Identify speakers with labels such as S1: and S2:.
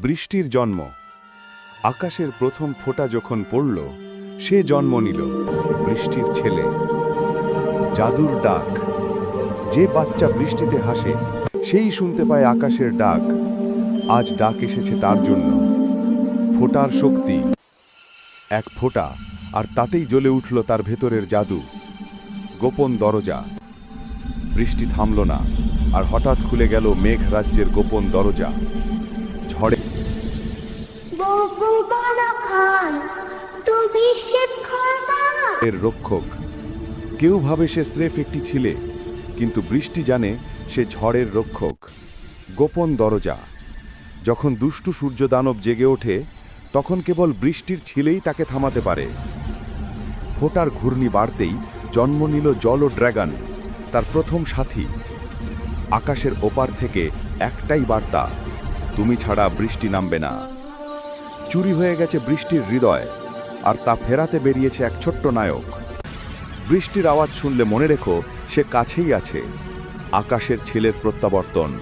S1: বৃষ্টির জন্ম। আকাশের প্রথম ফোঁটা যখন পড়ল, সে জন্ম নিল বৃষ্টির ছেলে। জাদুর ডাক। যে বাচ্চা বৃষ্টিতে হাসে, সেই শুনতে পায় আকাশের ডাক। আজ ডাক এসেছে তার জন্য। ফোঁটার শক্তি। এক ফোঁটা, আর তাতেই জ্বলে উঠল তার ভেতরের জাদু। গোপন দরজা। বৃষ্টি থামল না, আর হঠাৎ খুলে গেল মেঘ রাজ্যের গোপন দরজা। ঝড়ে এর রক্ষক। কেউ ভাবে সে স্রেফ একটি ছিলে, কিন্তু বৃষ্টি জানে সে ঝড়ের রক্ষক। গোপন দরজা। যখন দুষ্টু সূর্যদানব জেগে ওঠে, তখন কেবল বৃষ্টির ছিলেই তাকে থামাতে পারে। ফোঁটার ঘূর্ণি বাড়তেই জন্ম নিল জল ও ড্র্যাগন, তার প্রথম সাথী। আকাশের ওপার থেকে একটাই বার্তা, তুমি ছাড়া বৃষ্টি নামবে না। চুরি হয়ে গেছে বৃষ্টির হৃদয়, আর তা ফেরাতে বেরিয়েছে এক ছোট্ট নায়ক। বৃষ্টির আওয়াজ শুনলে মনে রেখো, সে কাছেই আছে। আকাশের ছেলের প্রত্যাবর্তন।